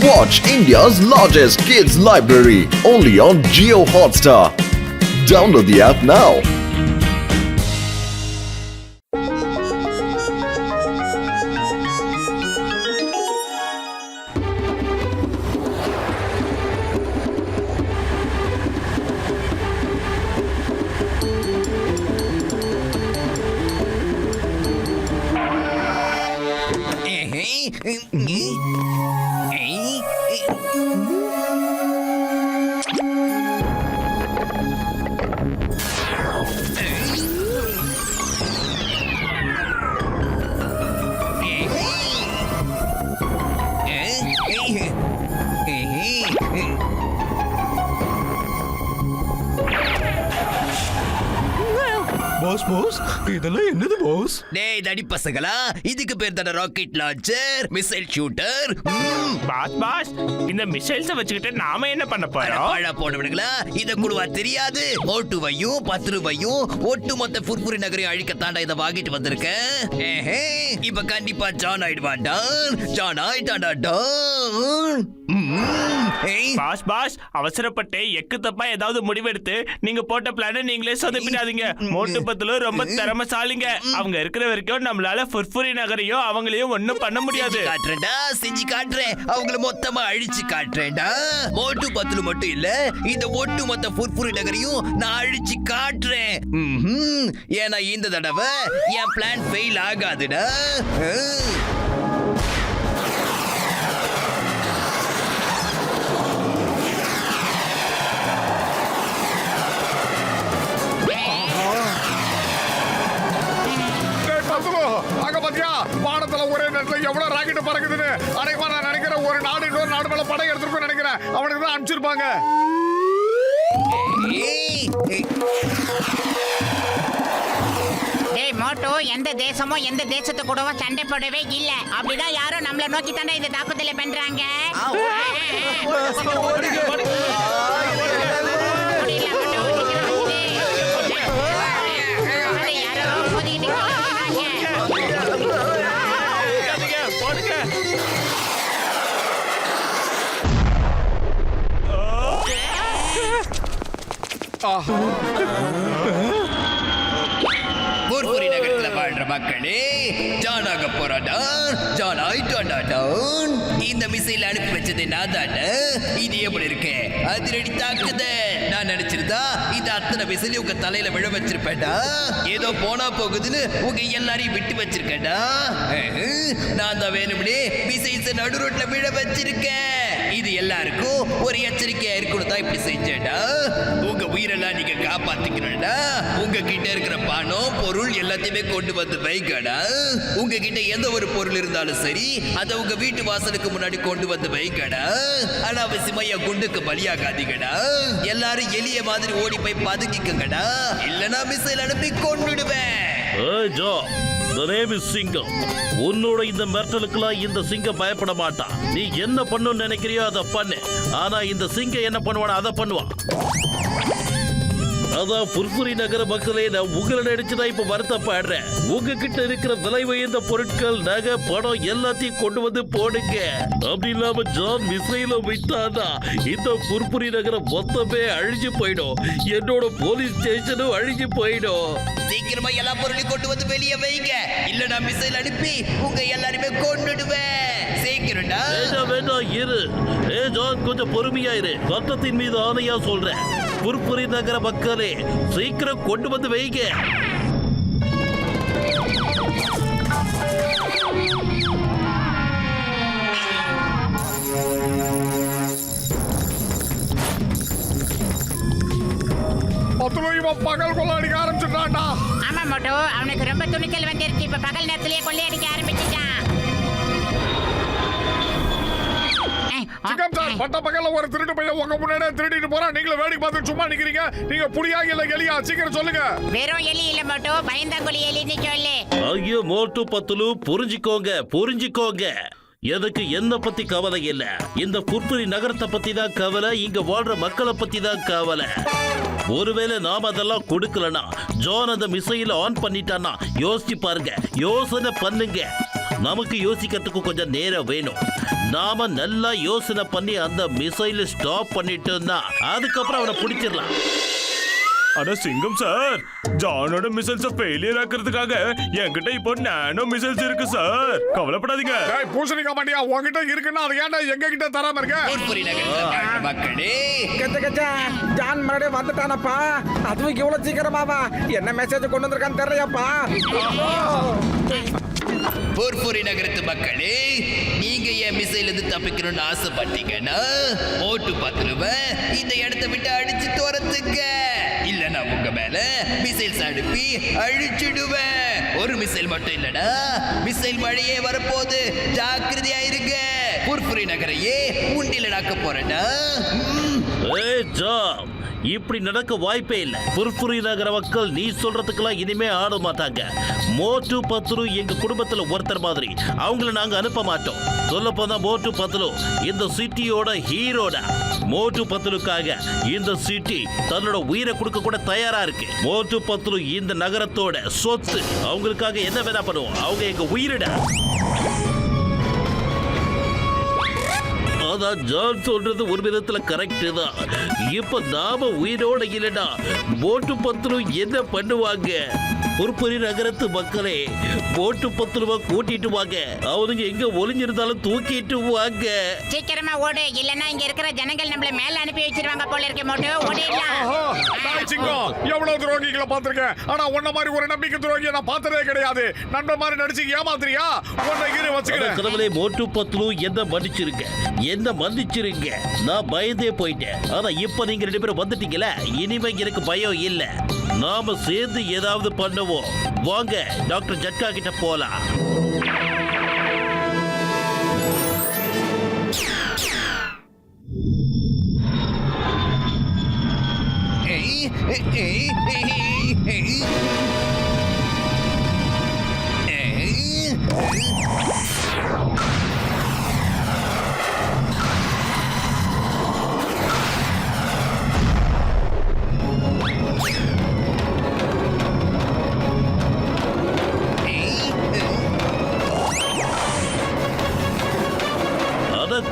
Watch India's largest kids library only on Jio Hotstar. Download the app now. Boss இதெல்லாம் என்னது boss? டேய் தடி பசங்களா, இதுக்கு பேர் தான rocket launcher, missile shooter. Boss இந்த மிசைல்ஸை வச்சுக்கிட்டு நாம என்ன பண்ண போறோம்? பழ போனவனுங்களா, இத கூடவா தெரியாது? ஓட்டுவையும் 10 ரூபாயும் ஒட்டுமொத்த புர்புரி நகரையும் அழிக்க தாண்டா இதை வாங்கிட்டு வந்திருக்கேன். இப்ப கண்டிப்பா ஜான் ஆயிடுவான்டா. ஜான் ஆயிட்டான்டா. பாஸ் அவசரப்பட்டு எக்கு தப்பா ஏதாவது முடிவெடுத்து நீங்க போட்ட பிளான நீங்களே சொதப்பிடாதீங்க. மோட்டு பத்துல ரொம்ப திறமைசாலிங்க. அவங்க இருக்கிற வரைக்கும் நம்மளால புர்புரி நகரையும் அவங்களையும் ஒண்ணும் பண்ண முடியாது. காட்டுறேன்டா, செஞ்சு காட்டுறேன். அவங்கள மொத்தமா அழிச்சு காட்டுறேன்டா. மோட்டு பத்துல மட்டும் இல்ல, இந்த ஒட்டு மொத்த புர்புரி நகரையும் நான் அழிச்சு காட்டுறேன். ஏன்னா இந்த தடவை என் பிளான் ஃபெயில் ஆகாதுடா. வானத்துல ஒரே நேரத்துல எவ்வளவு ராக்கெட் பறக்குதுன்னு அனைவா நான் நினைக்கிறேன். ஒரு நாடு இன்னொரு நாடு மேல படை எடுத்துருக்கோம் நினைக்கிறேன். அவனுக்கு தான் அனுப்பிச்சிருப்பாங்க. டேய் மோட்டோ, எந்த தேசமும் எந்த தேசத்து கூடவும் சண்டை போடவே இல்ல. அப்படிதான் யாரும் நம்மள நோக்கி தானே இந்த தாக்குதலை பண்றாங்க. புர்புரி நகரத்துல வாழ்ற மக்களே, ஜானாக போறாடா. ஜான் ஆயிட்டான்டா. இந்த மிசைல் அனுப்பி வச்சது நான் தானே. இது எப்படி இருக்கு? அதிரடி தாக்குதல். நான் நினைச்சிருந்தா இது அத்தனை மிசைல் உங்க தலையில விழ வச்சிருப்பேன்டா. ஏதோ போனா போகுதுன்னு உங்க எல்லாரையும் விட்டு வச்சிருக்கேன்டா. நான் தான் வேணும்னே மிசைல்ஸ் நடு ரோட்ல விழ வச்சிருக்கேன். இது எல்லாருக்கும் ஒரு எச்சரிக்கையா இருக்கணும் தான் இப்படி செஞ்சேன்டா. உங்க உயிரெல்லாம் நீங்க காப்பாத்திக்கணும்டா. உங்ககிட்ட இருக்கிற பணம் பொருள் எல்லாத்தையுமே கொண்டு வந்து வைக்கடா. உங்ககிட்ட எந்த ஒரு பொருள் இருந்தாலும் சரி, அதை உங்க வீட்டு வாசலுக்கு முன்னாடி கொண்டு வந்து வைக்கடா. அனாவசியமா என் குண்டுக்கு பலியாகாதீங்கடா. எல்லாரும் எளிய மாதிரி ஓடி போய் பதுக்கிக்கங்கடா. இல்லனா மிசைல் அனுப்பி கொன்னுடுவேன். சிங்கம், உன்னோட இந்த மிரட்டலுக்குலாம் இந்த சிங்கம் பயப்பட மாட்டான். நீ என்ன பண்ணணும்னு நினைக்கிறியோ அதை பண்ணு. ஆனா இந்த சிங்கம் என்ன பண்ணுவானா அதை பண்ணுவான். அதான் புர்புரி நகர மக்களே, நான் உங்களை நினைச்சுதான் இப்ப வருத்தப்படுறேன். உங்ககிட்ட இருக்கிற விலை உயர்ந்த பொருட்கள், நகை, பணம் எல்லாத்தையும் கொண்டு வந்து போடுங்க. அப்படி இல்லாம ஜான் மிசைல விட்டானா இந்த புர்புரி நகரம் மொத்தமே அழிஞ்சு போயிடும். என்னோட போலீஸ் ஸ்டேஷனும் அழிஞ்சு போயிடும். சீக்கிரமா எல்லா பொருளையும் கொண்டு வந்து வெளியே வைங்க. இல்ல நான் மிசைல் அனுப்பி உங்க எல்லாருமே கொன்னுடுவேன். சீக்கிரம்டா. வேண்டாம் இரு. ஜான் கொஞ்சம் பொறுமையா இரு. சட்டத்தின் மீது ஆணையா சொல்றேன். புர்புரி நகர மக்களே, சீக்கிரம் கொண்டு வந்து வைங்க. பகல் கொள்ள அடிக்க ஆரம்பிச்சுட்டான்டா. ஆமா மோட்டோ, அவனுக்கு ரொம்ப துணிச்சல் வந்துருச்சு. இப்ப பகல் நேரத்திலேயே கொள்ளையடிக்க ஆரம்பிச்சுட்டான். சிங்கம் சார், பட்ட பகல்ல ஒரு திருட்டு பையன் உங்க முன்னாடியே திருடிட்டு போறான். நீங்களும் வேடிக்கை பார்த்து சும்மா நிக்கிறீங்க. நீங்க புடியா இல்ல எலியா? சீக்கிரம் சொல்லுங்க. வெறும் எலி இல்ல மோட்டோ, பயந்தாங்கொலி எலின்னு சொல்லு. ஐயோ மோட்டு பத்துலு, புரிஞ்சுக்கோங்க. எனக்கு என்ன பத்தி கவலை இல்ல. இந்த புர்புரி நகரத்தை பத்தி தான் கவலை. இங்க வாழ்ற மக்களை பத்தி தான் கவலை. ஒருவேளை நாம அதெல்லாம் கொடுக்கலனா, ஜான் அந்த மிசைல ஆன் பண்ணிட்டானா, யோசிச்சு பாருங்க. யோசனை பண்ணுங்க. நமக்கு யோசிக்கிறதுக்கு கொஞ்சம் நேரம் வேணும். நாம நல்லா யோசனை பண்ணி அந்த மிசைல ஸ்டாப் பண்ணிட்டோம்னா அதுக்கப்புறம் அவனை பிடிச்சிடலாம். அட சிங்கம் சார், ஜானோட மிசைல்ஸ் ஃபெயிலியர் ஆக்குறதுக்காக என்கிட்ட இப்போ நானோ மிசைல்ஸ் இருக்கு சார், கவலைப்படாதீங்க. டேய் பூசணிக்கா மாட்டியா, உன்கிட்ட இருக்குன்னா அது ஏன்டா எங்க கிட்ட தராம இருக்க? பொற்புரி நகரத்துல வாழ்ற மக்களே, ஜான் மறுபடியும் வந்துட்டானப்பா. அதுவும் இவ்வளவு சீக்கிரமாவா? என்ன மெசேஜ் கொண்டு வந்திருக்கான்னு தெரியலையாப்பா. பொற்புரி நகரத்து மக்களே, நீங்க என் மிசைல இருந்து தப்பிக்கணும்னு ஆசைப்பட்டீங்கன்னா ஓட்டு பத்துருவேன் இந்த இடத்தை விட்டு அடிச்சு துரத்துக்க. இல்லனா உங்க மேல மிசைல்ஸ் அனுப்பி அழிச்சிடுவேன். ஒரு மிசைல் மட்டும் இல்லடா, மிசைல் மழையே வரப்போகுது, ஜாக்கிரதையா இருங்க. பொற்புரி நகரையே உண்டில நாக்க போறேன்டா. ஏய் ஜான், இப்படி நடக்க வாய்ப்பே இல்ல. புர்புரி நகர மக்கள் நீ சொல்றதுக்கெல்லாம் இனிமே ஆட மாட்டாங்க. மோட்டு பத்ரு எங்க குடும்பத்துல ஒருத்தர் மாதிரி, அவங்கள நாங்க அனுப்ப மாட்டோம். சொல்ல போனா மோட்டு பத்ரு இந்த சிட்டியோட ஹீரோடா. மோட்டு பத்ருக்காக இந்த சிட்டி தன்னோட உயிரை கொடுக்க கூட தயாரா இருக்கு. மோட்டு பத்ரு இந்த நகரத்தோட சொத்து. அவங்களுக்காக என்ன வேணா பண்ணுவோம், அவங்க எங்க உயிரிடா. அதான் ஜான் சொல்றது ஒரு விதத்துல கரெக்ட் தான். இப்ப நாம உயிரோட இல்லடா, மோட்டு பத்ரு என்ன பண்ணுவாங்க? பொற்புரி நகரத்து மக்களே, மோட்டு பத்ருவா கூட்டிட்டு வாங்க. அவனுங்க எங்க ஒளிஞ்சிருந்தாலும் தூக்கிட்டு வாங்க. சீக்கிரமா ஓடு, இல்லன்னா இங்க இருக்கிற ஜனங்கள் நம்மள மேல அனுப்பி வச்சிருவாங்க போல இருக்கு. மோட்டு ஓடிடலாம். டேய் சிங்கம், எவ்வளவு துரோகிகளை பார்த்திருக்கேன், ஆனா உன்ன மாதிரி ஒரு நம்பிக்கை துரோகியை நான் பார்த்ததே கிடையாது. நண்பன் மாதிரி நடிச்சு ஏமாத்துறியா? உன்னை இரு வச்சுக்கிறேன். கடவுளே, மோட்டு பத்ரு என்ன மன்னிச்சிருங்க, என்ன மன்னிச்சிருங்க. நான் பயந்தே போயிட்டேன். ஆனா இப்ப நீங்க 2 பேரும் வந்துட்டீங்களா, இனிமே எனக்கு பயம் இல்ல. நாம சேர்ந்து ஏதாவது பண்ணுவோம். வாங்க டாக்டர் ஜட்கா கிட்ட போலாம்.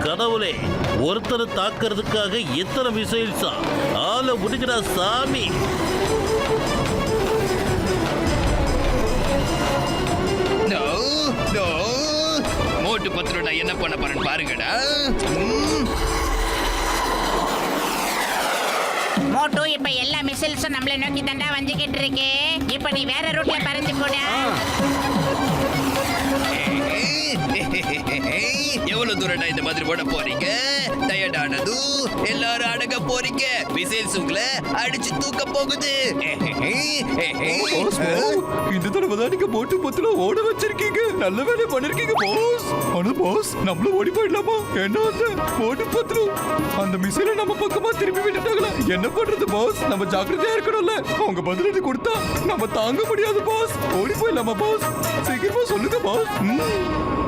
கடவுளே, ஒருத்தரை தாக்குறதுக்காக எத்தனை மிசைல்ஸா? ஆள முடிஞ்சடா சாமி. மோட்டு பத்ரு நான் என்ன பண்ண போறேன்னு பாருங்கடா. மோட்டு, இப்ப எல்லா மிசைல்ஸும் நம்மள நோக்கி தண்டா வந்துகிட்டு இருக்கு. இப்ப நீ வேற ரூட்ல பறந்து போட. எவ்வளவு தூரம்டா இந்த மாதிரி ஓட போறீங்க? டயர்டானது எல்லாரும் அடங்க போறீங்க. மிசைல்ஸ் உங்களை அடிச்சு தூக்க போகுது. இந்த தடவை தான் நீங்க மோட்டு பத்துல ஓட வச்சிருக்கீங்க. நல்ல வேலை பண்ணிருக்கீங்க பாஸ். ஆனா பாஸ், நம்மளும் ஓடி போயிடலாமா? என்ன அந்த மோட்டு பத்துல அந்த மிசைல நம்ம பக்கமா திருப்பி விட்டுட்டாங்களா? என்ன பண்றது பாஸ்? நம்ம ஜாக்கிரதையா இருக்கணும்ல. அவங்க பதிலடி கொடுத்தா நம்ம தாங்க முடியாது பாஸ். ஓடி போயிடலாமா பாஸ்? சீக்கிரமா சொல்லுங்க பாஸ்.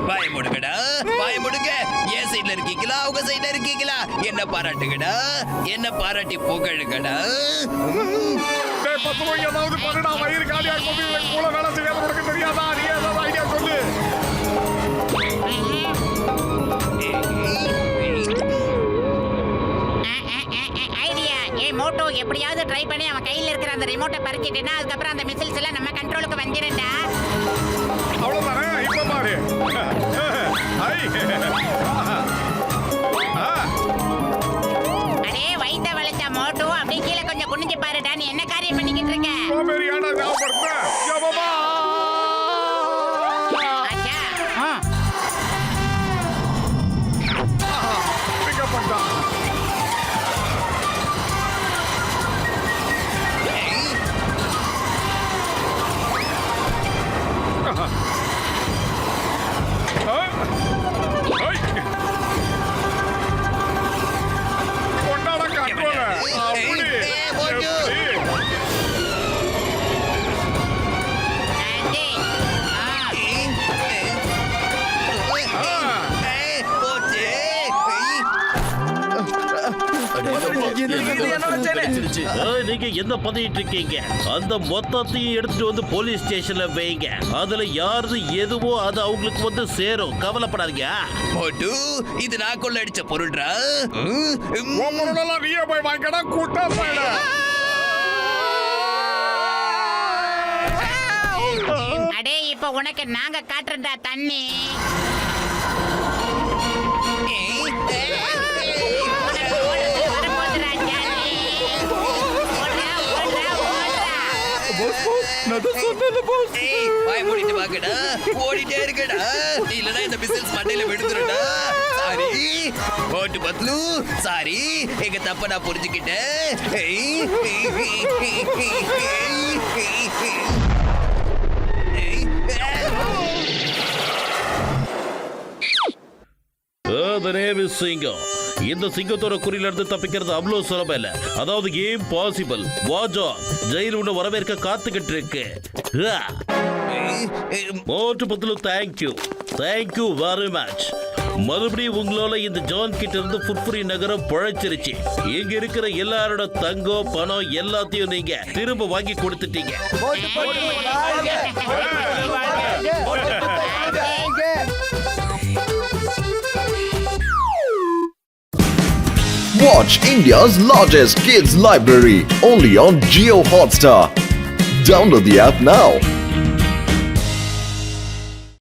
வாய முடுங்கடா, வாய முடுங்க. என் சைடுல இருக்கீங்களா, அவங்க சைடுல இருக்கீங்களா? என்ன பாராட்டுங்கடா, என்ன பாராட்டி புகழுங்கடா. டேய் பத்து ஏதாவது பண்ணுடா, வயிறு காலியா இருக்கும். மூளை வேலை செய்யாத உனக்கு தெரியாதா? நீ ஏதாவது ஐடியா சொல்லு. ஐடியா. ஏ மோட்டு, எப்படியாவது ட்ரை பண்ணி அவன் கையில இருக்கிற அந்த ரிமோட்டை பறிச்சிட்டேன்னா அதுக்கப்புறம் அந்த மிசைல்ஸ் எல்லாம் நம்ம கண்ட்ரோலுக்கு வந்துடும்டா. அவ்வளவுதானே? இப்ப பாரு. அடே வயித்த வளைச்ச மோட்டு, அப்படியே கீழே கொஞ்சம் குனிஞ்சு பாருடா. நீ என்ன காரியம் பண்ணிக்கிட்டு இருக்க? சோம்பேறியாடா, ஞாபகப்படுத்துறேன். யமமா! ஆச்சா. பிக்கப் பண்ணிட்டான். நீங்க என்ன பண்ணிட்டு இருக்கீங்க? அந்த மொத்தத்தையும் எடுத்துட்டு வந்து போலீஸ் ஸ்டேஷன்ல வைங்க. அதுல யாரு எதுவோ அது அவங்களுக்கு வந்து சேரும். கவலைப்படாதீங்க. மோட்டு இது நான் கொள்ள அடிச்ச பொருள்ரா. உன் பொருளெல்லாம் நீயே போய் வாங்கிக்கடா கூட்டா போயிட. அடே இப்ப உனக்கு நாங்க காட்டுறா தண்ணி. உனக்கு ஓடுறது வரப்போகுதுடா, ஜாலி. ஓடுறா, ஓடுறா, ஓடுறா. பாஸ் பாஸ் நான் தான் சொன்னேன்ல பாஸ். ஏய், வாய் மூடிட்டு வாங்கடா. ஓடிட்டே இருக்கடா. இல்லனா இந்த மிசில்ஸ் மண்டையில விழுந்துருடா. சாரி மோட்டு பத்லு, சாரி. எங்க தப்ப நான் புரிஞ்சுக்கிட்டேன். The name is சிங்கம். இந்த சிங்கத்தோட குறியில இருந்து தப்பிக்கிறது அவ்வளவு சுலபம் இல்ல. அதாவது இம்பாசிபிள். வாஜா ஜெயில் உன்னை வரவேற்க காத்துக்கிட்டு இருக்கு. மோட்டு பத்லு, தேங்க்யூ வெரி மச். மறுபடியும் உங்களால இந்த ஜான் கிட்ட இருந்து ஃபுர்ஃபுரி நகரம் பழைச்சிருச்சு. இங்க இருக்கிற எல்லாரோட தங்கம் பணம் எல்லாத்தையும் நீங்க திரும்ப வாங்கி கொடுத்துட்டீங்க. Watch India's largest kids library only on Geo Hotstar. Download the app now.